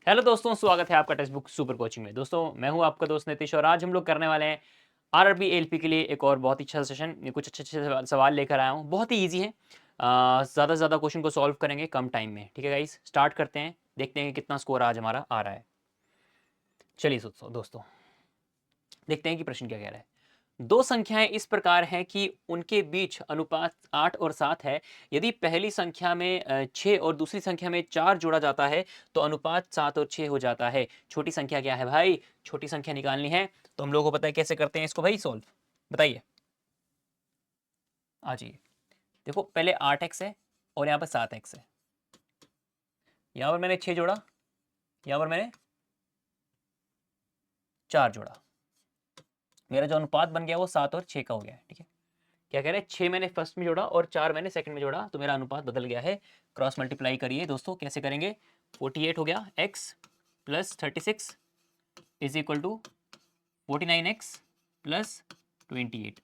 Hello दोस्तों, स्वागत है आपका टेक्स्ट बुक सुपर कोचिंग में। दोस्तों मैं हूं आपका दोस्त नीतीश और आज हम लोग करने वाले हैं आरआरबी एलपी के लिए एक और बहुत ही अच्छा सेशन। कुछ अच्छे अच्छे सवाल लेकर आया हूं, बहुत ही इजी है। ज़्यादा से ज़्यादा क्वेश्चन को सॉल्व करेंगे कम टाइम में। ठीक है गाइस, स्टार्ट करते हैं, देखते हैं कि कितना स्कोर आज हमारा आ रहा है। चलिए दोस्तों देखते हैं कि प्रश्न क्या कह रहा है। दो संख्याएं इस प्रकार हैं कि उनके बीच अनुपात 8 और 7 है। यदि पहली संख्या में 6 और दूसरी संख्या में 4 जोड़ा जाता है तो अनुपात 7 और 6 हो जाता है। छोटी संख्या क्या है भाई? छोटी संख्या निकालनी है तो हम लोगों को पता है कैसे करते हैं इसको भाई सॉल्व। बताइए, आ जाइए। देखो पहले 8x है और यहाँ पर 7x है। यहाँ पर मैंने 6 जोड़ा, यहाँ पर मैंने 4 जोड़ा। मेरा जो अनुपात बन गया वो 7 और 6 का हो गया है। ठीक है, क्या कह रहे हैं? 6 मैंने फर्स्ट में जोड़ा और 4 मैंने सेकंड में जोड़ा तो मेरा अनुपात बदल गया है। क्रॉस मल्टीप्लाई करिए दोस्तों, कैसे करेंगे? 48 हो गया x plus 36 is equal to 49x plus 28।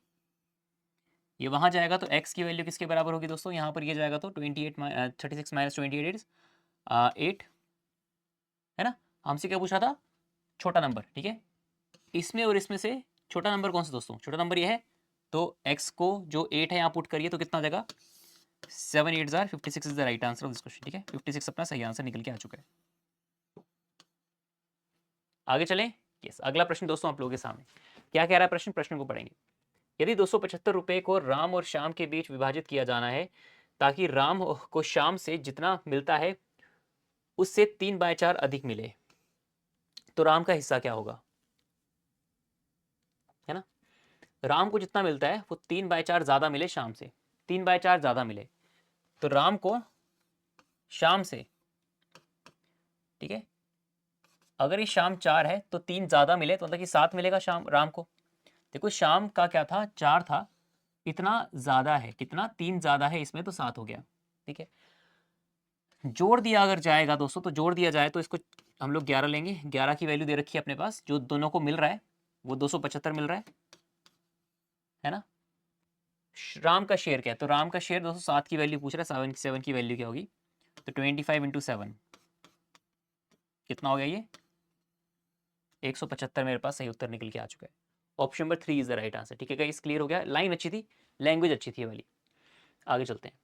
ये वहाँ जाएगा तो x की वैल्यू किसके बराबर होगी दोस्तों? यहाँ पर ये जाएगा तो 36 माइनस 28 इज 8, है ना। हमसे क्या पूछा था? छोटा नंबर। ठीक है, इसमें और इसमें से छोटा नंबर कौन सा दोस्तों? छोटा नंबर ये है। तो x को जो 8 है यहाँ पुट करिए तो कितना जाएगा? 7 8 jar 56 is the right answer of this question. ठीक है, 56 अपना सही आंसर निकल के आ चुका है। आगे चलें। यस, अगला प्रश्न दोस्तों आप लोगों के सामने क्या कह रहा है प्रश्न? प्रश्न को पढ़ेंगे। यदि 275 रुपए को राम और श्याम के बीच विभाजित किया जाना है ताकि राम को श्याम से जितना मिलता है उससे 3/4 अधिक मिले तो राम का हिस्सा क्या होगा? है ना, राम को जितना मिलता है वो 3/4 ज्यादा मिले श्याम से, 3/4 ज्यादा मिले तो राम को श्याम से, ठीक है, अगर ये शाम 4 है तो 3 ज्यादा मिले तो मतलब कि 7 मिलेगा शाम राम को। देखो शाम का क्या था? 4 था, इतना ज्यादा है, कितना? 3 ज्यादा है इसमें तो 7 हो गया। ठीक है, जोड़ दिया अगर जाएगा दोस्तों तो जोड़ दिया जाए तो इसको हम लोग 11 लेंगे। 11 की वैल्यू दे रखी है अपने पास, जो दोनों को मिल रहा है वो 275 मिल रहा है ना। राम का शेयर क्या है? तो राम का शेयर दोस्तों 7 की वैल्यू पूछ रहा है, 7 की वैल्यू क्या होगी? तो 25 इंटू 7 कितना हो गया? ये 175 मेरे पास सही उत्तर निकल के आ चुका है। Option number 3 is the right answer. ठीक है गाइस, क्लियर हो गया। लाइन अच्छी थी, लैंग्वेज अच्छी थी वाली। आगे चलते हैं।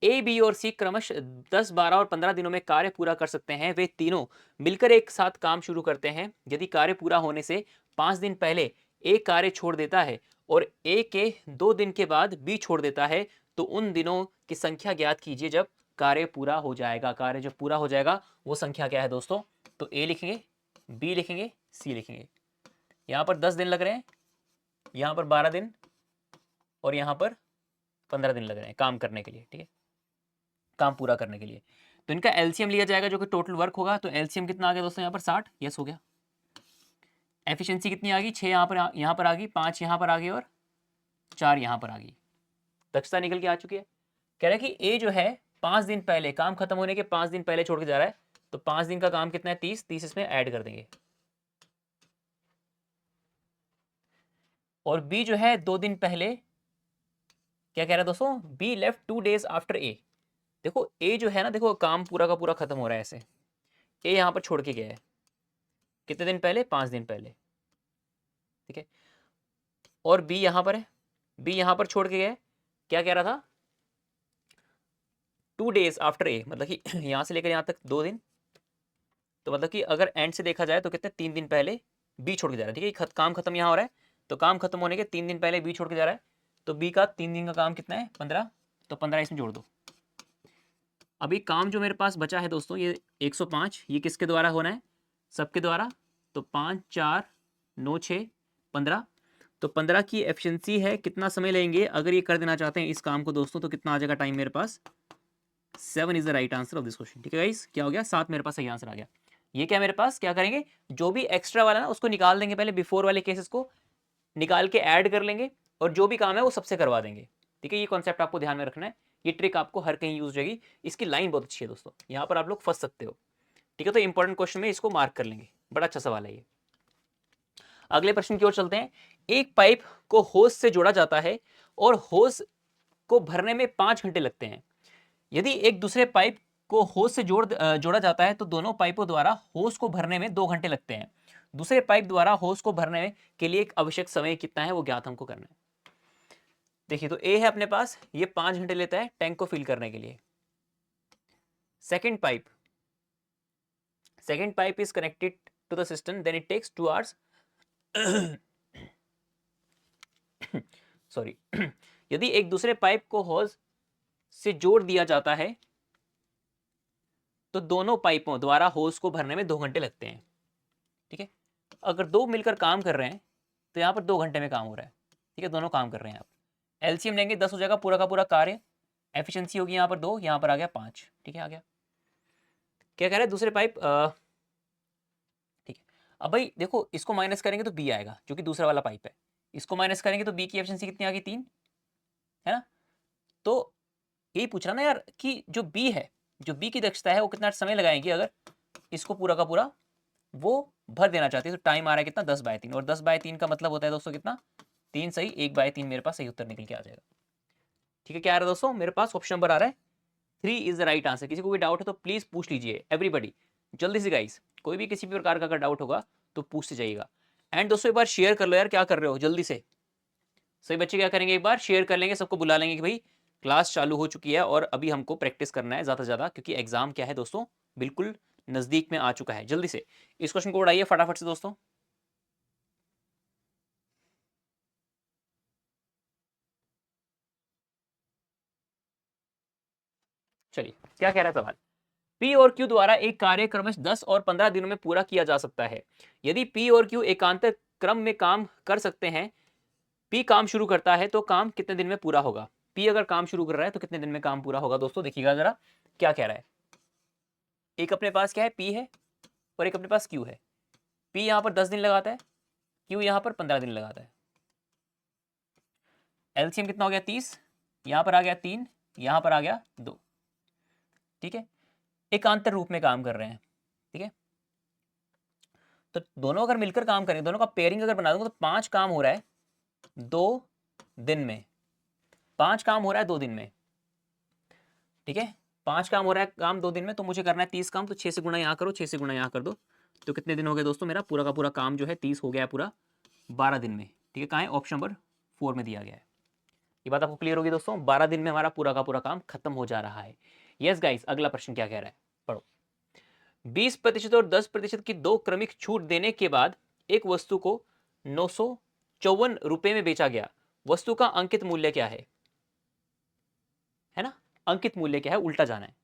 ए, बी और सी क्रमशः 10, 12 और 15 दिनों में कार्य पूरा कर सकते हैं। वे तीनों मिलकर एक साथ काम शुरू करते हैं। यदि कार्य पूरा होने से 5 दिन पहले ए कार्य छोड़ देता है और ए के 2 दिन के बाद बी छोड़ देता है तो उन दिनों की संख्या ज्ञात कीजिए जब कार्य पूरा हो जाएगा। कार्य जब पूरा हो जाएगा वो संख्या क्या है दोस्तों? तो ए लिखेंगे, बी लिखेंगे, सी लिखेंगे। यहाँ पर 10 दिन लग रहे हैं, यहाँ पर 12 दिन और यहाँ पर 15 दिन लग रहे हैं काम करने के लिए। ठीक है, काम पूरा करने के लिए। तो इनका एलसीएम लिया जाएगा जो कि टोटल वर्क होगा। तो एलसीएम कितना आ गया दोस्तों? यहाँ पर 60। यस हो गया। एफिशिएंसी कितनी आ गई? 6 यहाँ पर आ गई, 5 यहाँ पर आ गई और 4 यहाँ पर आ गई। दक्षता निकल के आ चुकी है। कह रहा है कि ए जो है 5 दिन पहले, काम खत्म होने के 5 दिन पहले छोड़ के जा रहा है। तो 5 दिन का काम कितना है? 30 30 इसमें ऐड कर देंगे। और बी जो है 2 दिन पहले, क्या कह रहा है दोस्तों? Be left 2 days after a. देखो ए जो है ना, देखो काम पूरा का पूरा खत्म हो रहा है ऐसे। ए यहाँ पर छोड़ के गया है कितने दिन पहले? 5 दिन पहले। ठीक है, और बी यहाँ पर है, बी यहाँ पर छोड़ के गया है। क्या कह रहा था? 2 डेज आफ्टर ए, मतलब कि यहाँ से लेकर यहाँ तक 2 दिन। तो मतलब कि अगर एंड से देखा जाए तो कितने? 3 दिन पहले बी छोड़ के जा रहा है। ठीक है, काम खत्म यहाँ हो रहा है तो काम खत्म होने के 3 दिन पहले बी छोड़ के जा रहा है। तो बी का 3 दिन का काम कितना है? 15। तो 15 इसमें जोड़ दो। अभी काम जो मेरे पास बचा है दोस्तों ये 105, ये किसके द्वारा होना है? सबके द्वारा। तो 5 4 9 6 15। तो 15 की एफिशिएंसी है, कितना समय लेंगे अगर ये कर देना चाहते हैं इस काम को दोस्तों? तो कितना आ जाएगा टाइम मेरे पास? 7 is the right answer of this question. ठीक है गाइस, क्या हो गया? 7 मेरे पास सही आंसर आ गया। ये क्या मेरे पास क्या करेंगे? जो भी एक्स्ट्रा वाला ना उसको निकाल देंगे, पहले बिफोर वाले केसेस को निकाल के ऐड कर लेंगे और जो भी काम है वो सबसे करवा देंगे। ठीक है, ये कॉन्सेप्ट आपको ध्यान में रखना है। ये ट्रिक आपको हर कहीं यूज हो जाएगी। इसकी लाइन बहुत अच्छी है दोस्तों, यहाँ पर आप लोग फंस सकते हो। ठीक है, तो इंपॉर्टेंट क्वेश्चन में इसको मार्क कर लेंगे। बड़ा अच्छा सवाल है ये। अगले प्रश्न की ओर चलते हैं। एक पाइप को होस से जोड़ा जाता है और होस को भरने में 5 घंटे लगते हैं। यदि एक दूसरे पाइप को होस से जोड़ा जाता है तो दोनों पाइपों द्वारा होस को भरने में 2 घंटे लगते हैं। दूसरे पाइप द्वारा होस को भरने के लिए एक आवश्यक समय कितना है वो ज्ञात हमको करना है। देखिए तो ए है अपने पास, ये 5 घंटे लेता है टैंक को फिल करने के लिए। Second pipe is connected to the system, then it takes 2 hours. Sorry. यदि एक दूसरे पाइप को होज से जोड़ दिया जाता है तो दोनों पाइपों द्वारा होज को भरने में 2 घंटे लगते हैं। ठीक है, अगर दो मिलकर काम कर रहे हैं तो यहाँ पर 2 घंटे में काम हो रहा है। ठीक है, दोनों काम कर रहे हैं। आप एलसीएम लेंगे 10 हो जाएगा पूरा का पूरा कार्य। एफिशिएंसी होगी यहाँ पर 2, यहाँ पर आ गया 5। ठीक है, आ गया। क्या कह रहे हैं दूसरे पाइप, ठीक है। अब भाई देखो इसको माइनस करेंगे तो बी आएगा जो कि दूसरा वाला पाइप है। इसको माइनस करेंगे तो बी की एफिशिएंसी कितनी आ गई, 3, है ना। तो यही पूछ रहा ना यार कि जो बी है, जो बी की दक्षता है वो कितना समय लगाएंगे अगर इसको पूरा का पूरा वो भर देना चाहती है। तो टाइम आ रहा है कितना, 10/3। और 10/3 का मतलब होता है दोस्तों कितना, 3 सही, 1/3 मेरे पास सही उत्तर निकल के आ जाएगा। ठीक है, क्या आ रहा है दोस्तों मेरे पास ऑप्शन नंबर आ रहा है 3 इज द राइट आंसर। किसी को कोई डाउट है तो प्लीज पूछ लीजिए एवरीबडी, जल्दी से गाइस। कोई भी किसी भी प्रकार का अगर डाउट होगा तो पूछते जाइएगा। एंड दोस्तों एक बार शेयर कर लो यार, क्या कर रहे हो जल्दी से। सही बच्चे क्या करेंगे, एक बार शेयर कर लेंगे, सबको बुला लेंगे कि भाई क्लास चालू हो चुकी है और अभी हमको प्रैक्टिस करना है ज़्यादा से ज़्यादा, क्योंकि एग्जाम क्या है दोस्तों बिल्कुल नज़दीक में आ चुका है। जल्दी से इस क्वेश्चन को उड़ाइए फटाफट से दोस्तों। चलिए क्या कह रहा है सवाल, P और Q द्वारा एक कार्य क्रमशः 10 और 15 दिनों में पूरा किया जा सकता है। यदि P और Q एकांतर क्रम में काम कर सकते हैं, P काम शुरू करता है तो काम कितने दिन में पूरा होगा। P अगर काम शुरू कर रहा है तो कितने दिन में काम पूरा होगा। दोस्तों देखिएगा जरा क्या कह रहा है। एक अपने पास क्या है, P है, और एक अपने पास Q है। P यहाँ पर 10 दिन लगाता है, Q यहाँ पर 15 दिन लगाता है। एलसीएम कितना हो गया, 30। यहाँ पर आ गया 3, यहाँ पर आ गया 2। ठीक है, एकांतर रूप में काम कर रहे हैं। ठीक है, तो दोनों अगर मिलकर काम करें, दोनों का पेयरिंग अगर बना दूंगा तो 5 काम हो रहा है 2 दिन में। 5 काम हो रहा है 2 दिन में। ठीक है, 5 काम हो रहा है काम 2 दिन में, तो मुझे करना है 30 काम। तो 6 से गुणा यहाँ करो, 6 से गुणा यहाँ कर दो, तो कितने दिन हो गए दोस्तों, मेरा पूरा का पूरा काम जो है 30 हो गया है पूरा 12 दिन में। ठीक है, कहाँ है, ऑप्शन नंबर 4 में दिया गया है। ये बात आपको क्लियर होगी दोस्तों, 12 दिन में हमारा पूरा का पूरा काम खत्म हो जा रहा है। यस गाइस, अगला प्रश्न क्या कह रहा है, पढ़ो। 20% और 10% की 2 क्रमिक छूट देने के बाद एक वस्तु को 954 रुपए में बेचा गया। वस्तु का अंकित मूल्य क्या है ना, अंकित मूल्य क्या है, उल्टा जाना है।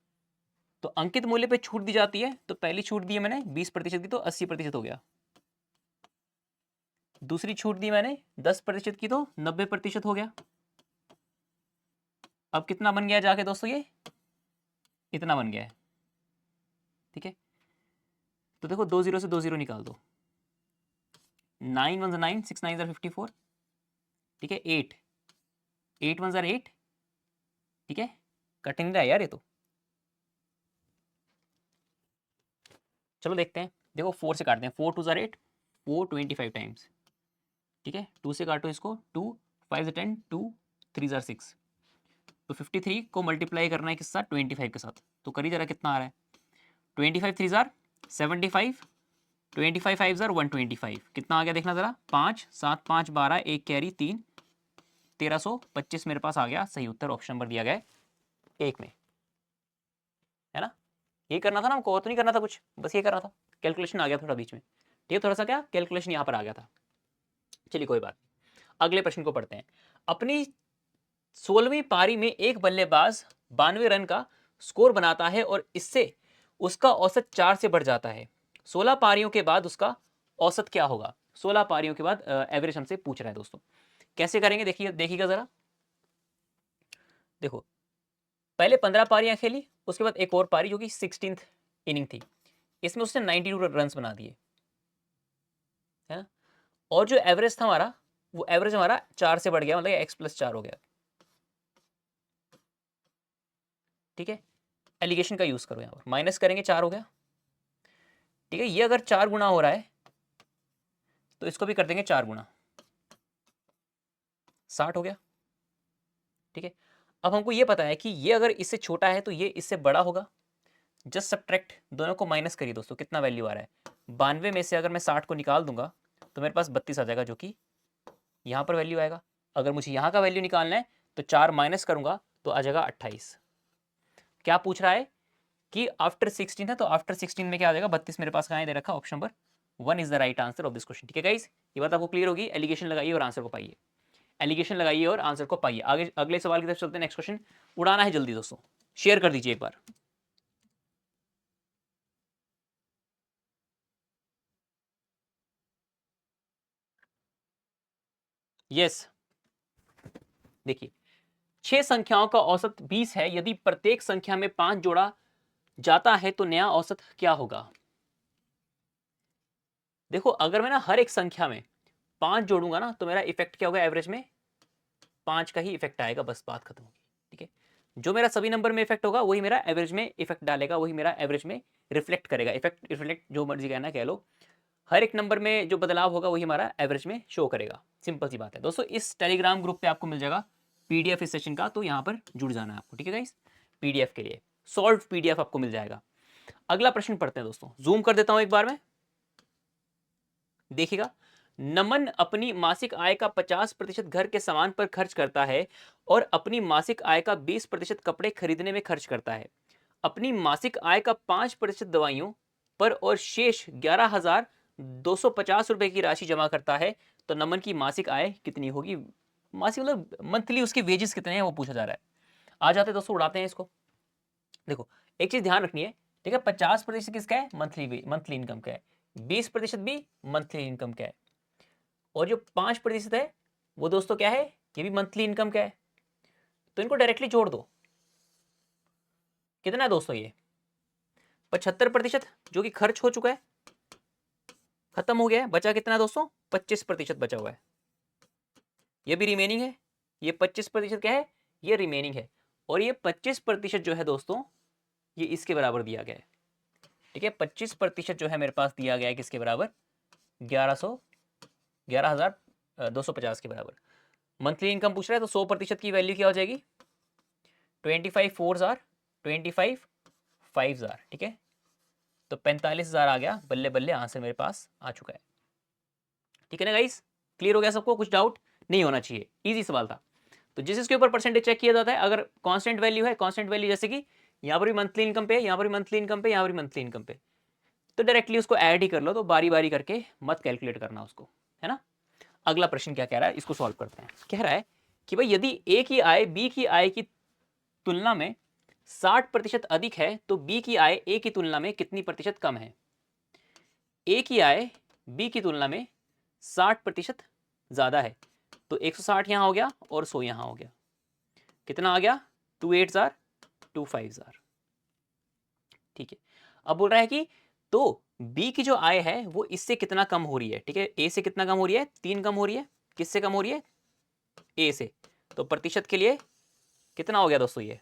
तो अंकित मूल्य पे छूट दी जाती है, तो पहली छूट दी है मैंने 20% की, तो 80% हो गया। दूसरी छूट दी मैंने 10% की, तो 90% हो गया। अब कितना बन गया जाके दोस्तों, ये इतना बन गया है। ठीक है, तो देखो 2 0 से 2 0 निकाल दो, 9 1 9, 6 9 54। ठीक है, 8 8 1 8। ठीक है, कट नहीं रहा यार ये तो। चलो देखते हैं, देखो 4 से काटते हैं, 4 2 8, 4 25 टाइम्स। ठीक है, 2 से काटो इसको, 2 5 10, 2 3 6। तो 53 को मल्टीप्लाई करना है किस साथ, 25 के साथ। तो करिए जरा कितना आ रहा है, 25 3 75, 25 5 125। कितना आ गया देखना जरा, 5 7 5 12, एक कैरी 3, 1325 मेरे पास आ गया। सही उत्तर ऑप्शन नंबर दिया गया है 1 में, है ना। ये करना था ना हमको, और तो नहीं करना था कुछ, बस ये करना था। कैलकुलेशन आ गया थोड़ा बीच में, ठीक है, थोड़ा सा क्या कैलकुलेशन यहाँ पर आ गया था। चलिए कोई बात, अगले प्रश्न को पढ़ते हैं। अपनी 16वीं पारी में एक बल्लेबाज 92 रन का स्कोर बनाता है और इससे उसका औसत 4 से बढ़ जाता है। 16 पारियों के बाद उसका औसत क्या होगा। 16 पारियों के बाद एवरेज हमसे पूछ रहा है दोस्तों। कैसे करेंगे देखिए, देखिएगा जरा। देखो पहले 15 पारियां खेली, उसके बाद एक और पारी जो कि 16th इनिंग थी, इसमें उसने 92 रन बना दिए, है ना। और जो एवरेज था हमारा, वो एवरेज हमारा 4 से बढ़ गया, मतलब x+4 हो गया। ठीक है, एलिगेशन का यूज करो, यहाँ पर माइनस करेंगे 4 हो गया। ठीक है, ये अगर 4 गुना हो रहा है तो इसको भी कर देंगे 4 गुना, 60 हो गया। ठीक है, अब हमको ये पता है कि ये अगर इससे छोटा है तो ये इससे बड़ा होगा, जस्ट सब्ट्रैक्ट, दोनों को माइनस करिए दोस्तों, कितना वैल्यू आ रहा है 92 में से अगर मैं 60 को निकाल दूंगा तो मेरे पास 32 आ जाएगा, जो कि यहाँ पर वैल्यू आएगा। अगर मुझे यहाँ का वैल्यू निकालना है तो 4 माइनस करूंगा तो आ जाएगा 28। क्या पूछ रहा है कि आफ्टर 16 है, तो आफ्टर 16 में क्या आ जाएगा 32 मेरे पास कहाँ दे रखा, option number 1 is the right answer of this question. ठीक है गाइस, ये बात आपको क्लियर होगी। एलिगेशन लगाइए और आंसर को पाइए, एलिगेशन लगाइए और आंसर को पाइए। आगे अगले सवाल की तरफ चलते हैं। नेक्स्ट क्वेश्चन उड़ाना है जल्दी दोस्तों, शेयर कर दीजिए एक बार। यस, देखिए 6 संख्याओं का औसत 20 है, यदि प्रत्येक संख्या में 5 जोड़ा जाता है तो नया औसत क्या होगा। देखो अगर मैं ना हर एक संख्या में 5 जोड़ूंगा ना तो मेरा इफेक्ट क्या होगा, एवरेज में 5 का ही इफेक्ट आएगा, बस बात खत्म होगी। ठीक है, जो मेरा सभी नंबर में इफेक्ट होगा वही मेरा एवरेज में इफेक्ट डालेगा, वही मेरा एवरेज में रिफ्लेक्ट करेगा। इफेक्ट रिफ्लेक्ट जो मर्जी कहना कह लो, हर एक नंबर में जो बदलाव होगा वही हमारा एवरेज में शो करेगा। सिंपल सी बात है दोस्तों। इस टेलीग्राम ग्रुप पे आपको मिल जाएगा पीडीएफ इस सेशन का, तो यहाँ पर जुड़ जाना है आपको। ठीक है गाइस, पीडीएफ के लिए सॉल्व पीडीएफ आपको मिल जाएगा। अगला प्रश्न पढ़ते हैं दोस्तों, जूम कर देता हूं एक बार में, देखिएगा। नमन अपनी मासिक आय का 50% घर के सामान पर खर्च करता है और अपनी मासिक आय का 20% कपड़े खरीदने में खर्च करता है। अपनी मासिक आय का 5% दवाइयों पर और शेष 11,250 रुपए की राशि जमा करता है, तो नमन की मासिक आय कितनी होगी। मासिक मतलब मंथली उसके वेजेस कितने हैं वो पूछा जा रहा है। आ जाते हैं दोस्तों, उड़ाते हैं इसको। देखो एक चीज ध्यान रखनी है, ठीक है, 50% किसका है, मंथली इनकम का है, 20% भी मंथली इनकम का है, और जो 5% है वो दोस्तों क्या है, ये भी मंथली इनकम का है। तो इनको डायरेक्टली जोड़ दो, कितना है दोस्तों ये 75%, जो कि खर्च हो चुका है, खत्म हो गया है। बचा कितना दोस्तों, 25% बचा हुआ है, ये भी रिमेनिंग है। ये 25% क्या है, ये रिमेनिंग है। और ये 25% जो है दोस्तों, ये इसके बराबर दिया गया है। ठीक है, 25% जो है मेरे पास दिया गया है किसके बराबर, 11,250 के बराबर। मंथली इनकम पूछ रहा है, तो 100% की वैल्यू क्या हो जाएगी, 25 4 जार 25 5 जार। ठीक है, तो 45,000 आ गया, बल्ले बल्ले आंसर मेरे पास आ चुका है। ठीक है ना गाइस, क्लियर हो गया सबको, कुछ डाउट नहीं होना चाहिए, इजी सवाल था। तो जिस इसके ऊपर परसेंटेज चेक किया जाता है, अगर कांस्टेंट वैल्यू है, कांस्टेंट वैल्यू जैसे कि यहाँ पर भी मंथली इनकम पे, यहाँ पर भी मंथली इनकम पे, यहाँ पर भी मंथली इनकम पे, तो डायरेक्टली उसको ऐड ही कर लो, तो बारी बारी करके मत कैलकुलेट करना उसको, है ना। अगला प्रश्न क्या कह रहा है, इसको सॉल्व करते हैं। कह रहा है कि भाई यदि ए की आय बी की आय की तुलना में 60% अधिक है तो बी की आय ए की तुलना में कितनी प्रतिशत कम है। ए की आय बी की तुलना में 60% ज्यादा है, तो 160 यहां हो गया और 100 यहां हो गया, कितना आ गया 2 8 जार 2 5 जार। ठीक है, अब बोल रहा है कि तो बी की जो आय है वो इससे कितना कम हो रही है। ठीक है, ए से कितना कम हो रही है, 3 कम हो रही है, किससे कम हो रही है, ए से। तो प्रतिशत के लिए कितना हो गया दोस्तों, ये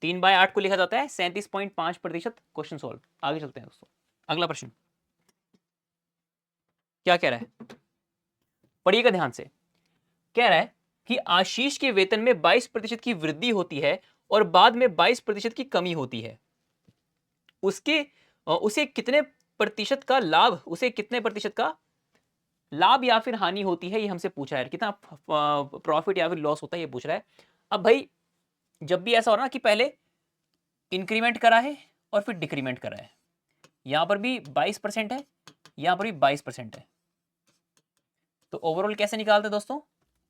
3/8 को लिखा जाता है 37.5%। क्वेश्चन सॉल्व, आगे चलते हैं दोस्तों। अगला प्रश्न क्या कह रहा है, पढ़िएगा ध्यान से। कह रहा है कि आशीष के वेतन में 22% की वृद्धि होती है और बाद में 22% की कमी होती है। उसे कितने प्रतिशत का लाभ, उसे कितने प्रतिशत का लाभ या फिर हानि होती है, ये हमसे पूछा है। कितना प्रॉफिट या फिर लॉस होता है, ये पूछ रहा है। अब भाई जब भी ऐसा हो रहा ना कि पहले इंक्रीमेंट करा है और फिर डिक्रीमेंट करा है, यहां पर भी 22% है, यहां पर भी 22% है, तो ओवरऑल कैसे निकालते हैं दोस्तों,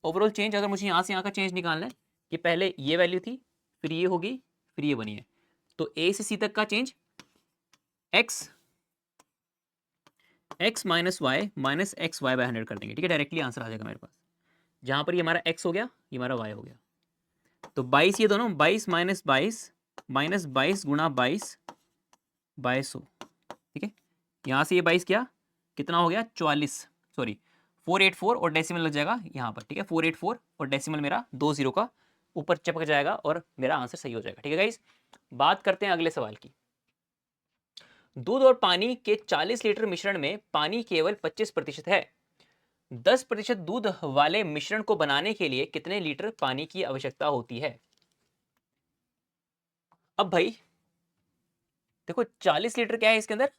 ओवरऑल चेंज अगर मुझे यहां से यहां का चेंज निकालना है कि पहले ये वैल्यू थी, फिर ये होगी, फिर ये बनी है, तो ए से सी तक का change x minus y minus x y by 100 कर देंगे। ठीक है, डायरेक्टली आंसर आ जाएगा मेरे पास। जहां पर ये हमारा x हो गया, ये हमारा y हो गया, तो 22 ये दोनों 22 माइनस 22 गुणा 22 बाय 100। ठीक है, यहाँ से ये 22 क्या कितना हो गया 44, सॉरी 484 और डेसिमल लग जाएगा यहाँ पर। ठीक है, 484 और डेसिमल मेरा 2 0 का ऊपर चिपक जाएगा और मेरा आंसर सही हो जाएगा। ठीक है गाइस, बात करते हैं अगले सवाल की। दूध और पानी के 40 लीटर मिश्रण में पानी केवल 25% है। 10% दूध वाले मिश्रण को बनाने के लिए कितने लीटर पानी की आवश्यकता होती है। अब भाई देखो 40 लीटर क्या है इसके अंदर,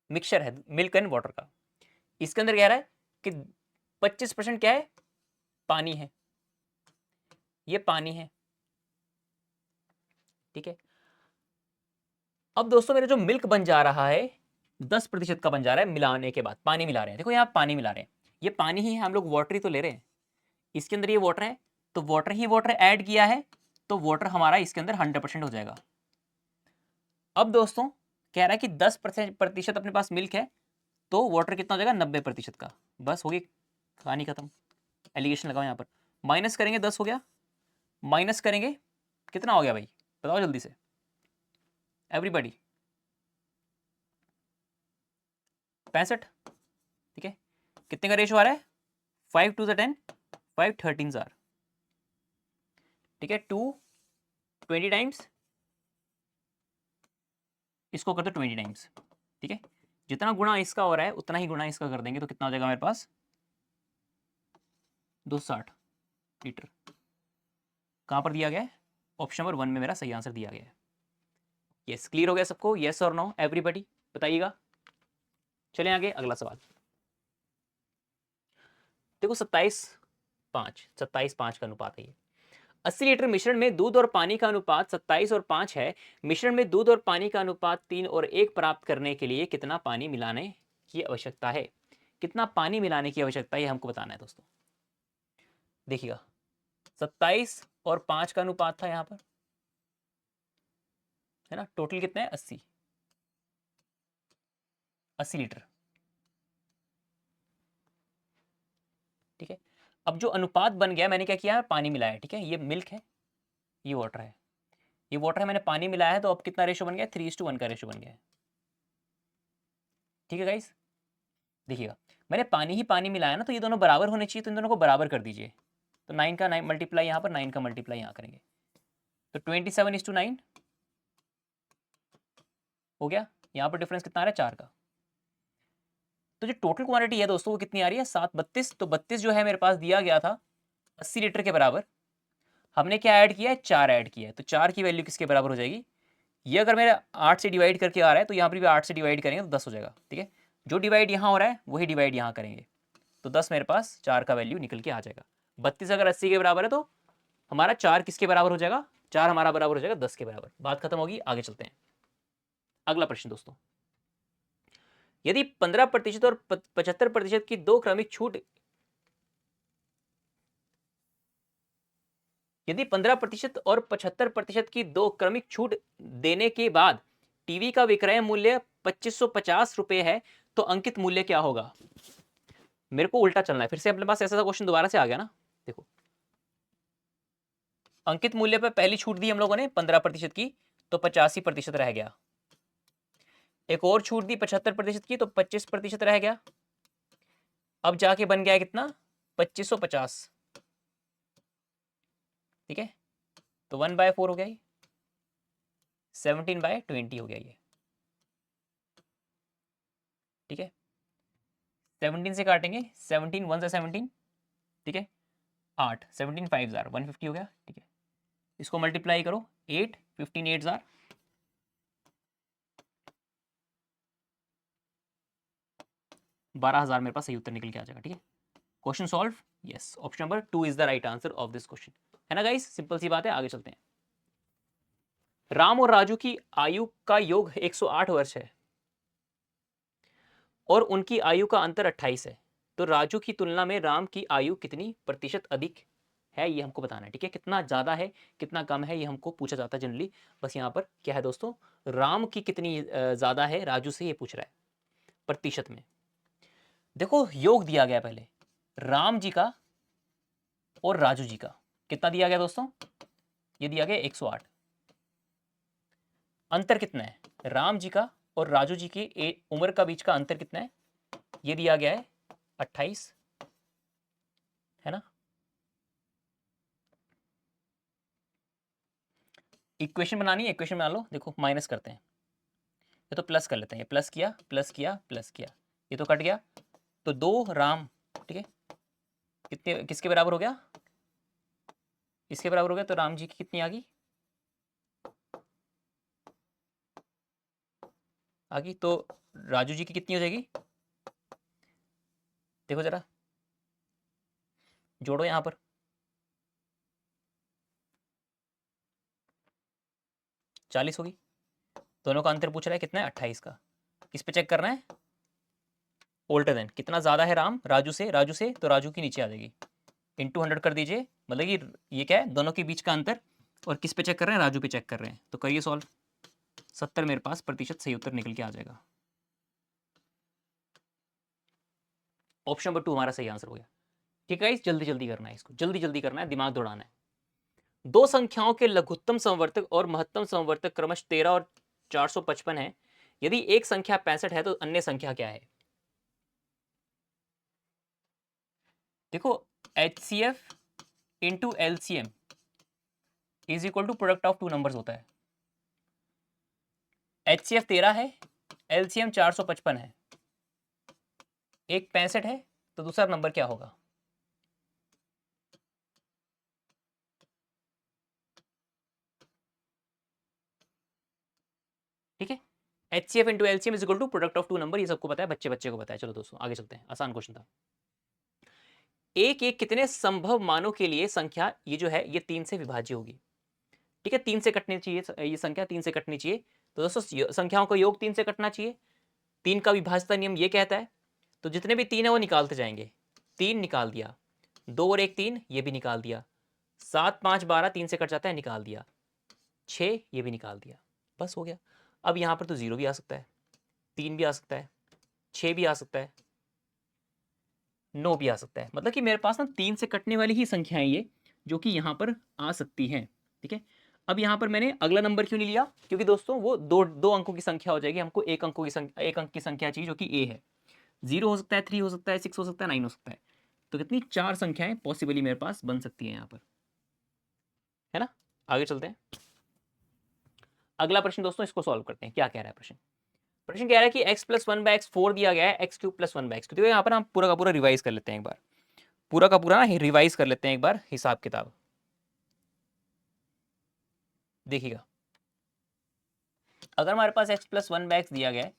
मिक्सचर है मिल्क एंड वाटर का। इसके अंदर कह रहा है कि 25% क्या है, पानी है, ये पानी है, ठीक है। अब दोस्तों मेरा जो मिल्क बन जा रहा है 10% का बन जा रहा है मिलाने के बाद, पानी मिला रहे हैं, देखो यहाँ पानी मिला रहे हैं, ये पानी ही है, हम लोग वाटर ही तो ले रहे हैं, इसके अंदर ये वाटर है, तो वाटर ही वाटर ऐड किया है, तो वाटर हमारा इसके अंदर 100% हो जाएगा। अब दोस्तों कह रहा है कि 10% अपने पास मिल्क है, तो वाटर कितना हो जाएगा, 90% का। बस होगी कहानी खत्म। एलिगेशन लगाओ यहाँ पर, माइनस करेंगे 10 हो गया, माइनस करेंगे कितना हो गया भाई, बताओ जल्दी से एवरीबॉडी, 65, ठीक है। कितने का रेशो आ रहा है, 5 2 10, 5 13 आर, ठीक है। 2 20 टाइम्स, इसको कर दो 20 टाइम्स, ठीक है। जितना गुणा इसका हो रहा है उतना ही गुणा इसका कर देंगे, तो कितना हो जाएगा मेरे पास, 260 लीटर। कहाँ पर दिया गया है, ऑप्शन नंबर 1 में मेरा सही आंसर दिया गया है। यस, क्लियर हो गया सबको, यस और नो एवरीबॉडी, बताइएगा। चलें आगे, अगला सवाल देखो, 27:5 का अनुपात है ये। 80 लीटर मिश्रण में दूध और पानी का अनुपात 27 और 5 है। मिश्रण में दूध और पानी का अनुपात 3 और 1 प्राप्त करने के लिए कितना पानी मिलाने की आवश्यकता है, कितना पानी मिलाने की आवश्यकता है, ये हमको बताना है दोस्तों। देखिएगा 27 और 5 का अनुपात था यहाँ पर, है ना, टोटल कितना है, 80 लीटर, ठीक है। अब जो अनुपात बन गया, मैंने क्या किया है, पानी मिलाया, ठीक है, ये मिल्क है, ये वाटर है, ये वाटर है, मैंने पानी मिलाया है, तो अब कितना रेशो बन गया, 3:1 का रेशो बन गया है, ठीक है गाइस। देखिएगा मैंने पानी ही पानी मिलाया ना, तो ये दोनों बराबर होने चाहिए, तो इन दोनों को बराबर कर दीजिए, तो 9 का 9 मल्टीप्लाई यहाँ पर, 9 का मल्टीप्लाई यहाँ करेंगे, तो 27:9 हो गया। यहाँ पर डिफरेंस कितना आ रहा है, 4 का। तो जो टोटल क्वांटिटी है दोस्तों वो कितनी आ रही है, 7 32, तो 32 जो है मेरे पास दिया गया था 80 लीटर के बराबर, हमने क्या ऐड किया है, 4 ऐड किया है, तो 4 की वैल्यू किसके बराबर हो जाएगी, ये अगर मेरा 8 से डिवाइड करके आ रहा है, तो यहाँ पर भी 8 से डिवाइड करेंगे तो 10 हो जाएगा, ठीक है। जो डिवाइड यहाँ हो रहा है वही डिवाइड यहाँ करेंगे, तो 10 मेरे पास 4 का वैल्यू निकल के आ जाएगा। 32 अगर 80 के बराबर है तो हमारा 4 किसके बराबर हो जाएगा, 4 हमारा बराबर हो जाएगा 10 के बराबर। बात खत्म होगी, आगे चलते हैं। अगला प्रश्न दोस्तों, यदि 15% और 75% की दो क्रमिक छूट, यदि 15% और 75% की दो क्रमिक छूट देने के बाद टीवी का विक्रय मूल्य 2550 रुपए है, तो अंकित मूल्य क्या होगा। मेरे को उल्टा चलना है, फिर से अपने पास ऐसा क्वेश्चन दोबारा से आ गया ना। देखो अंकित मूल्य पर पहली छूट दी हम लोगों ने 15% की, तो 85% रह गया। एक और छूट दी 75% की, तो 25% रह गया। अब जाके बन गया कितना, 2550, ठीक है। तो 1/4 हो गया ये, 17/20 हो गया ये, ठीक है। 17 से काटेंगे, 17 1 से 17, ठीक है, 8 17 5 जार 150 हो गया, ठीक है। इसको मल्टीप्लाई करो, 8 15 8 जार 12,000 मेरे पास सही उत्तर निकल के आ जाएगा, ठीक है। Question solve, yes, option number 2 is the right answer of this question, है ना गाइस, सिंपल सी बात है। आगे चलते हैं। राम और राजू की आयु का योग 108 वर्ष है और उनकी आयु का अंतर 28 है, तो राजू की तुलना में राम की आयु कितनी प्रतिशत अधिक है, ये हमको बताना है, ठीक है। कितना ज्यादा है कितना कम है ये हमको पूछा जाता है जनरली, बस यहाँ पर क्या है दोस्तों, राम की कितनी ज्यादा है राजू से, ये पूछ रहा है प्रतिशत में। देखो योग दिया गया पहले राम जी का और राजू जी का, कितना दिया गया दोस्तों, ये दिया गया 108। अंतर कितना है, राम जी का और राजू जी की उम्र का बीच का अंतर कितना है, ये दिया गया है 28, है ना। इक्वेशन बनानी है, इक्वेशन बना लो, देखो माइनस करते हैं, ये तो प्लस कर लेते हैं, ये प्लस किया प्लस किया प्लस किया, ये तो कट गया, तो 2 राम, ठीक है, कितने किसके बराबर हो गया, इसके बराबर हो गया, तो राम जी की कितनी आ गई आ गई। तो राजू जी की कितनी हो जाएगी, देखो जरा जोड़ो यहाँ पर, 40 होगी। दोनों का अंतर पूछ रहा है कितना है, 28 का। किस पे चेक करना है, ओल्टर देन, कितना ज़्यादा है राम राजू से, तो राजू की नीचे आ जाएगी, इंटू 100 कर दीजिए, मतलब कि ये क्या है, दोनों के बीच का अंतर। और किस पे चेक कर रहे हैं, राजू पे चेक कर रहे हैं। तो करिए सॉल्व, 70 मेरे पास प्रतिशत सही उत्तर निकल के आ जाएगा। ऑप्शन नंबर 2 हमारा सही आंसर हो गया। ठीक है, जल्दी जल्दी करना है इसको, जल्दी जल्दी करना है, दिमाग दौड़ाना है। दो संख्याओं के लघुत्तम समवर्तक और महत्तम समवर्तक क्रमश 13 और 455 है। यदि एक संख्या 65 है तो अन्य संख्या क्या है। देखो, HCF into LCM is equal to product of two numbers होता है। HCF 13 है, LCM 455 है, एक 65 है, तो दूसरा नंबर क्या होगा। ठीक है, HCF into LCM is equal to product of two number, ये सबको पता है, बच्चे बच्चे को पता है। चलो दोस्तों आगे चलते हैं, आसान क्वेश्चन था। एक एक कितने संभव मानों के लिए संख्या ये जो है ये 3 से विभाज्य होगी। ठीक है, 3 से कटनी चाहिए, ये संख्या 3 से कटनी चाहिए। तो दोस्तों संख्याओं का योग 3 से कटना चाहिए। 3 का विभाज्यता नियम ये कहता है, तो जितने भी 3 है वो निकालते जाएंगे। 3 निकाल दिया, 2 और 1 3, ये भी निकाल दिया। 7 5 12 3 से कट जाता है, निकाल दिया। 6 ये भी निकाल दिया, बस हो गया। अब यहाँ पर तो 0 भी आ सकता है, 3 भी आ सकता है, 6 भी आ सकता है, 9 भी आ सकता है। मतलब कि मेरे पास ना 3 से कटने वाली ही संख्याएं ये जो कि यहाँ पर आ सकती हैं। ठीक है, अब यहाँ पर मैंने अगला नंबर क्यों नहीं लिया, क्योंकि दोस्तों वो दो अंकों की संख्या हो जाएगी, हमको एक अंक की संख्या चाहिए जो कि ए है। 0 हो सकता है, 3 हो सकता है, 6 हो सकता है, 9 हो सकता है। तो कितनी 4 संख्याएं पॉसिबली मेरे पास बन सकती हैं यहाँ पर, है ना। आगे चलते हैं, अगला प्रश्न दोस्तों, इसको सॉल्व करते हैं। क्या कह रहा है प्रश्न, प्रश्न कह रहा है कि x प्लस 1/x4 दिया गया है, x क्यूब प्लस 1/x2। तो यहाँ पर हम पूरा का पूरा रिवाइज कर लेते हैं एक बार, पूरा का पूरा ना रिवाइज कर लेते हैं एक बार हिसाब किताब। देखिएगा, अगर हमारे पास x प्लस 1/x दिया गया है,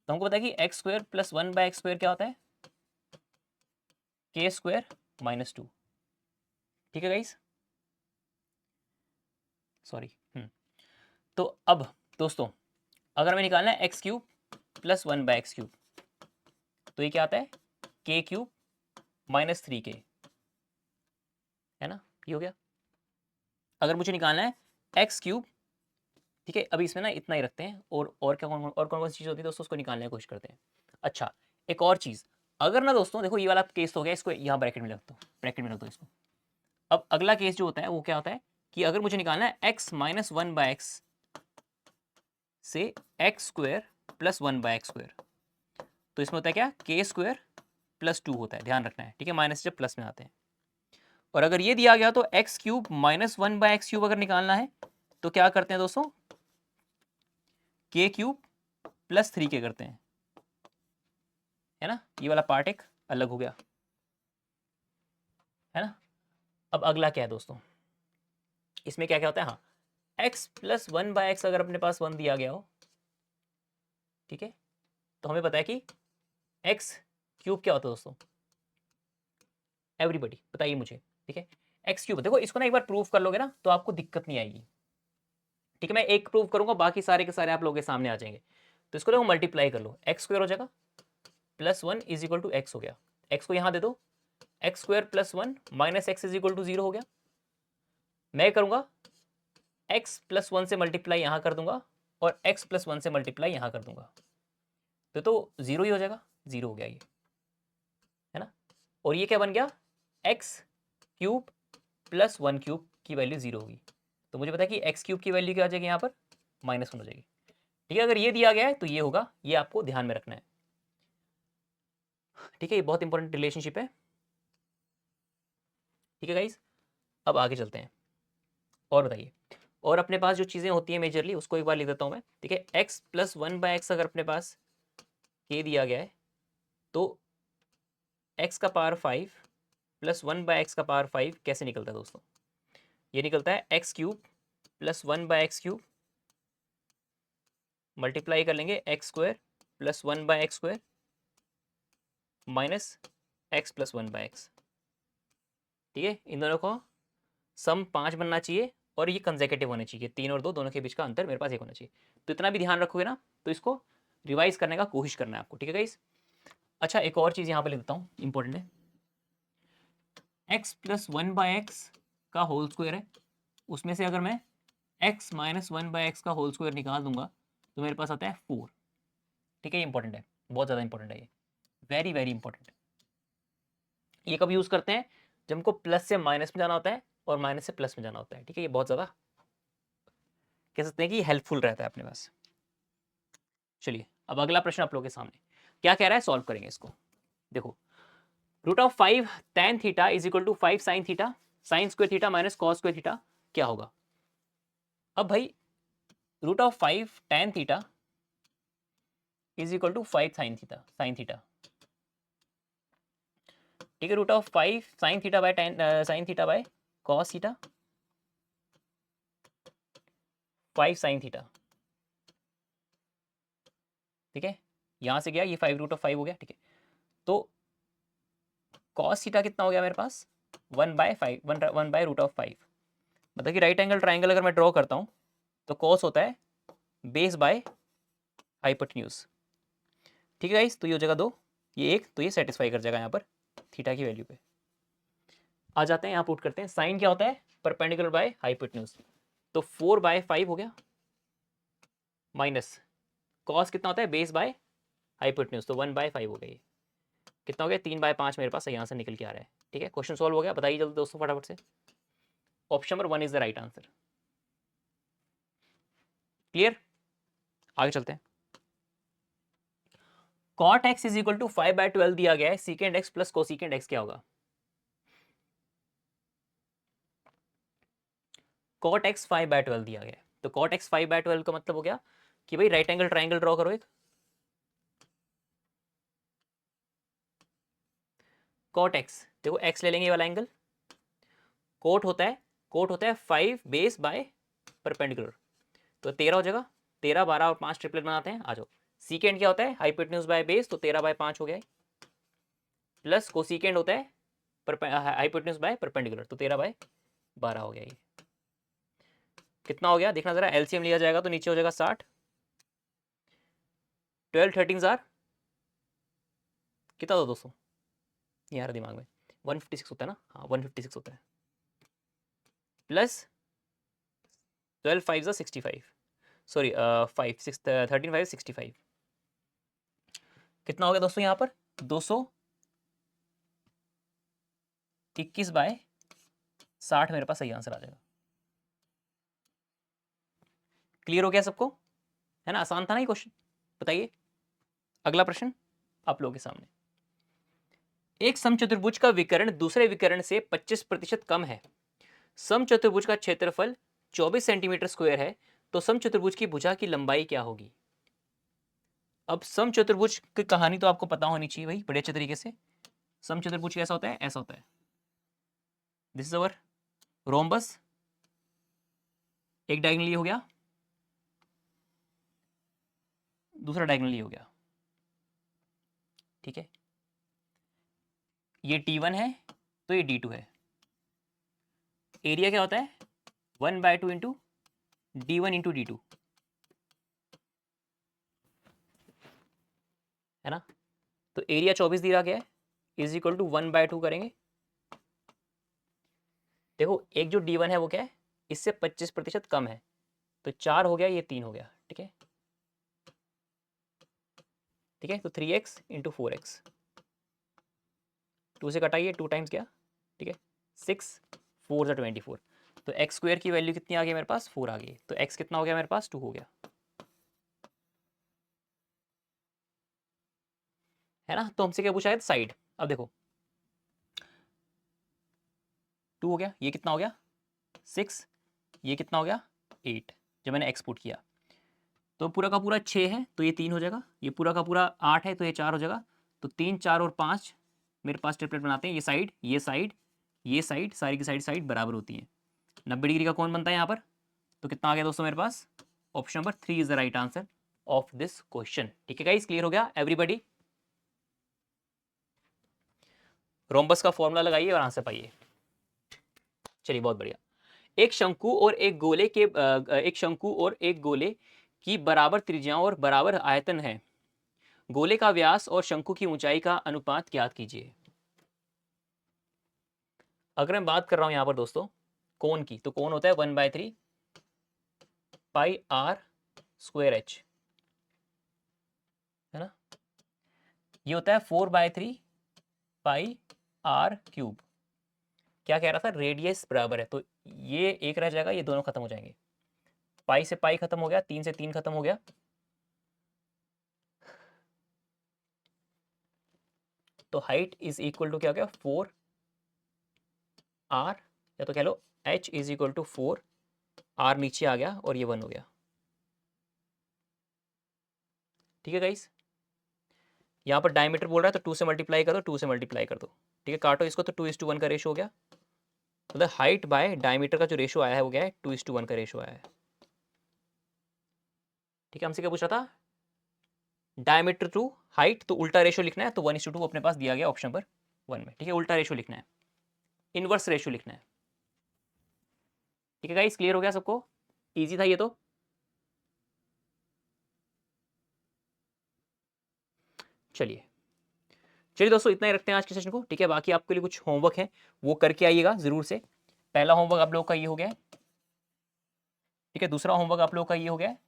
तो हमको पता है कि x स्क्वायर प्लस 1/x2 क्या होता है, k स्क्वायर माइनस 2। ठीक है गाइस, सॉरी। तो अब दोस्तों अगर हमें निकालना है x क्यूब प्लस 1/x3, तो ये क्या आता है, k क्यूब माइनस 3k, है ना, ये हो गया। अगर मुझे निकालना है x क्यूब, ठीक है, अभी इसमें ना इतना ही रखते हैं, और क्या कौन कौन सी चीज़ होती है दोस्तों, उसको निकालने की कोशिश करते हैं। अच्छा, एक और चीज़, अगर ना दोस्तों देखो ये वाला केस हो गया, इसको यहाँ ब्रैकेट में रख दो, ब्रैकेट में रख दो इसको। अब अगला केस जो होता है वो क्या होता है कि अगर मुझे निकालना है x माइनस 1/x से x स्क्वायर प्लस 1/x2, तो इसमें होता है क्या, k स्क्वायर प्लस 2 होता है, ध्यान रखना है। ठीक है, माइनस जब प्लस में आते हैं। और अगर ये दिया गया तो x क्यूब माइनस 1/x3 अगर निकालना है तो क्या करते हैं दोस्तों, k क्यूब प्लस 3k करते हैं, है ना। ये वाला पार्ट एक अलग हो गया, है ना। अब अगला क्या है दोस्तों, इसमें क्या क्या होता है, हाँ, x प्लस 1/x अगर अपने पास 1 दिया गया हो, ठीक है, तो हमें पता है कि x क्यूब क्या होता है दोस्तों, एवरीबडी बताइए मुझे। ठीक है, x क्यूब, देखो इसको ना एक बार प्रूव कर लोगे ना तो आपको दिक्कत नहीं आएगी। ठीक है, मैं एक प्रूव करूंगा, बाकी सारे के सारे आप लोगों के सामने आ जाएंगे। तो इसको देखो मल्टीप्लाई कर लो, एक्स स्क्वायर हो जाएगा plus 1 is equal to x हो गया, एक्स को यहाँ दे दो, x square plus 1 minus x is equal to 0 हो गया। मैं करूंगा x प्लस 1 से मल्टीप्लाई यहाँ कर दूंगा और x प्लस 1 से मल्टीप्लाई यहाँ कर दूंगा, तो 0 ही हो जाएगा, 0 हो गया ये, है ना। और ये क्या बन गया, x क्यूब प्लस 1 क्यूब की वैल्यू 0 होगी। तो मुझे पता है कि x क्यूब की वैल्यू क्या आ जाएगी यहाँ पर, -1 हो जाएगी। ठीक है, अगर ये दिया गया है तो ये होगा, ये आपको ध्यान में रखना है। ठीक है, ये बहुत इंपॉर्टेंट रिलेशनशिप है। ठीक है गाइस, अब आगे चलते हैं और बताइए। और अपने पास जो चीज़ें होती हैं मेजरली उसको एक बार लिख देता हूँ मैं। ठीक है, x प्लस 1/x अगर अपने पास k दिया गया है तो x का पावर 5 प्लस 1/x का पावर 5 कैसे निकलता है दोस्तों, ये निकलता है x cube plus 1/x cube multiply कर लेंगे x square plus 1/x² minus x plus 1/x। ठीक है, इन दोनों को सम 5 बनना चाहिए और ये कंसेक्यूटिव होने चाहिए, 3 और 2 दोनों के बीच का अंतर मेरे पास 1 होना चाहिए। तो इतना भी ध्यान रखोगे ना तो इसको रिवाइज करने का कोशिश करना है आपको। ठीक है गाइस। अच्छा, एक और चीज़ यहाँ पे लिख देता हूँ, इंपॉर्टेंट है। x प्लस 1/x का होल स्क्वायर है, उसमें से अगर मैं x माइनस 1/x का होल स्क्वायर निकाल दूंगा तो मेरे पास आता है 4। ठीक है, ये इंपॉर्टेंट है, बहुत ज़्यादा इंपॉर्टेंट है ये, वेरी वेरी इंपॉर्टेंट। ये कब यूज़ करते हैं? जब हमको प्लस से माइनस में जाना होता है और माइनस से प्लस में जाना होता है। ठीक है, ये बहुत ज़्यादा कह सकते हैं कि हेल्पफुल रहता है अपने पास। चलिए, अब अगला प्रश्न आप लोगों के सामने क्या कह रहा है, सॉल्व करेंगे इसको। देखो, √5 tan theta is equal to 5 sin theta sin square theta minus cos square theta क्या होगा? अब भाई √5 tan theta is equal to 5 sin theta ठीक है, √5 sin theta by sin theta by cos theta 5 sin theta. ठीक है, यहां से गया ये 5√5 हो गया। ठीक है, तो cos थीटा कितना हो गया मेरे पास 1/5 1/√5। मतलब कि राइट एंगल ट्राइंगल अगर मैं ड्रॉ करता हूं तो cos होता है बेस बाय हाइपोटेन्यूज। ठीक है गाइस, तो ये हो जाएगा 2, ये 1, तो ये सेटिस्फाई कर जाएगा यहाँ पर थीटा की वैल्यू पे। आ जाते हैं यहाँ पुट करते हैं, साइन क्या होता है परपेंडिकुलर बाय हाइपोटेन्यूज, तो 4/5 हो गया माइनस कॉस कितना होता है बेस बाय हाइपोटेन्यूज, तो 1/5 हो गया। ये कितना हो गया 3/5 मेरे पास यहाँ से निकल के आ रहा है। ठीक है, क्वेश्चन सॉल्व हो गया, बताइए जल्दी दोस्तों फटाफट से। Option number 1 is the right answer. Clear, आगे चलते हैं। cot x is equal to 5/12 दिया गया है, secant x plus cosecant x क्या होगा? cot x 5/12 दिया गया है, तो cot x 5/12 का मतलब हो गया कि भाई राइट एंगल ट्राइंगल ड्रॉ करो एक। cot x, देखो x ले लेंगे ये वाला एंगल, कोट होता है 5 बेस बाय परपेंडिकुलर, तो 13 हो जाएगा। 13 12 और 5 ट्रिपलेट बनाते हैं, आ जाओ। सीकेंड क्या होता है हाइपोटेन्यूज बाय बेस, तो 13/5 हो गया, प्लस कोसिकेंड होता है हाइपोटेन्यूज बाय परपेंडिकुलर, तो 13/12 हो गया। ये कितना हो गया देखना जरा, एलसीएम लिया जाएगा तो नीचे हो जाएगा 60, 12 13 जार कितना दो दोस्तों, यार दिमाग में 156 होता है ना, हाँ 156 होता है, प्लस 12 5 ज़ा 65, सॉरी 5 6 13 5 65, कितना हो गया दोस्तों यहाँ पर 221/60 मेरे पास सही आंसर आ जाएगा। क्लियर हो गया सबको, है ना, आसान था ना ये क्वेश्चन। बताइए अगला प्रश्न आप लोगों के सामने। एक समचतुर्भुज का विकर्ण दूसरे विकर्ण से 25% कम है, समचतुर्भुज का क्षेत्रफल 24 सेंटीमीटर स्क्वायर है, तो समचतुर्भुज की भुजा की लंबाई क्या होगी? अब समचतुर्भुज की कहानी तो आपको पता होनी चाहिए भाई बड़े अच्छे तरीके से। समचतुर्भुज कैसा होता है, ऐसा होता है, दिस इज अवर रोम्बस, एक डायगोनली हो गया, दूसरा डायगोनली हो गया। ठीक है, ये T1 है तो ये D2 है। एरिया क्या होता है 1/2 इंटू D1 इंटू D2, है ना, तो एरिया 24 दिया गया है, इज इक्वल टू 1/2 करेंगे। देखो एक जो D1 है वो क्या है, इससे 25% कम है, तो 4 हो गया, ये 3 हो गया। ठीक है, ठीक है, तो 3x इंटू 4x, 2 से कटाइए, 2 टाइम्स गया। ठीक है, 6 4 ज़ा 24, तो एक्स स्क्वायर की वैल्यू कितनी आ गई मेरे पास 4 आ गई, तो x कितना हो गया मेरे पास 2 हो गया, है ना। तो हमसे क्या पूछा है साइड, अब देखो 2 हो गया, ये कितना हो गया 6, ये कितना हो गया 8, जब मैंने एक्सपोर्ट किया तो पूरा का पूरा 6 है तो ये 3 हो जाएगा, ये पूरा का पूरा 8 है तो ये 4 हो जाएगा, तो 3 4 और 5 मेरे पास ट्रिपलेट बनाते हैं। ये साइड ये साइड ये साइड, सारी की साइड बराबर होती है। 90 डिग्री का कौन बनता है यहाँ पर, तो कितना आ गया दोस्तों मेरे पास, option number 3 is the right answer, of this question. ठीक है गाइस, क्लियर हो गया एवरीबॉडी? रोम्बस का फॉर्मूला लगाइए और आंसर पाइए। चलिए बहुत बढ़िया। एक शंकु और एक गोले की बराबर त्रिज्याओं और बराबर आयतन है। गोले का व्यास और शंकु की ऊंचाई का अनुपात ज्ञात कीजिए। अगर मैं बात कर रहा हूं यहां पर दोस्तों कोण की, तो कोण होता है 1/3 पाई आर स्क्वायर एच, है ना। ये होता है 4/3 पाई आर क्यूब। क्या कह रहा था, रेडियस बराबर है, तो ये एक रह जाएगा, ये दोनों खत्म हो जाएंगे। पाई से पाई खत्म हो गया, 3 से 3 खत्म हो गया, तो हाइट इज इक्वल टू क्या हो गया 4 आर, या तो कह लो h is equal to 4 r, नीचे आ गया और ये 1 हो गया। ठीक है गाइस, यहाँ पर डायमीटर बोल रहा है तो 2 से मल्टीप्लाई कर दो, 2 से मल्टीप्लाई कर दो। ठीक है, काटो इसको, तो 2:1 का रेशो हो गया। मतलब हाइट बाय डायमीटर का जो रेशो आया है वो क्या है, 2:1 का रेशो आया है। ठीक है, हमसे क्या पूछ रहा था, डायमीटर टू हाइट, तो उल्टा रेशो लिखना है, तो 1:2 अपने पास दिया गया ऑप्शन नंबर 1 में। ठीक है, उल्टा रेशो लिखना है, इनवर्स रेशो लिखना है। ठीक है गाइस, क्लियर हो गया सबको? इजी था ये तो। चलिए चलिए दोस्तों, इतना ही रखते हैं आज के सेशन को। ठीक है, बाकी आपके लिए कुछ होमवर्क है वो करके आइएगा जरूर से। पहला होमवर्क आप लोगों का ये हो गया है, ठीक है, दूसरा होमवर्क आप लोगों का ये हो गया है,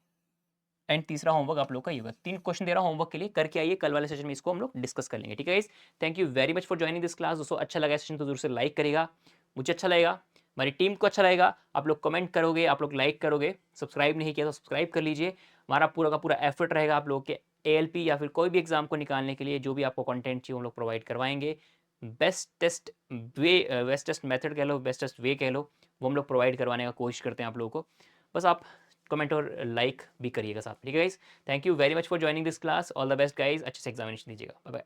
एंड तीसरा होमवर्क आप लोग का ये होगा। 3 क्वेश्चन दे रहा हूँ होमवर्क के लिए, करके आइए, कल वाले सेशन में इसको हम लोग डिस्कस कर लेंगे। ठीक है guys, thank you very much for joining this class. दोस्तों अच्छा लगा सेशन तो जरूर से लाइक करेगा, मुझे अच्छा लगेगा, हमारी टीम को अच्छा लगेगा, आप लोग कमेंट करोगे, आप लोग लाइक करोगे, सब्सक्राइब नहीं किया तो सब्सक्राइब कर लीजिए। हमारा पूरा का पूरा एफर्ट रहेगा आप लोग के ALP या फिर कोई भी एग्जाम को निकालने के लिए, जो भी आपको कंटेंट चाहिए हम लोग प्रोवाइड करवाएंगे। बेस्टेस्ट मेथड कह लो, बेस्टेस्ट वे कह लो, वो हम लोग प्रोवाइड करवाने का कोशिश करते हैं आप लोगों को। बस आप कमेंट और लाइक भी करिएगा साथ में। ठीक है guys, thank you very much for joining this class, all the best guys, अच्छे से एग्जामिनेशन दीजिएगा, बाय बाय।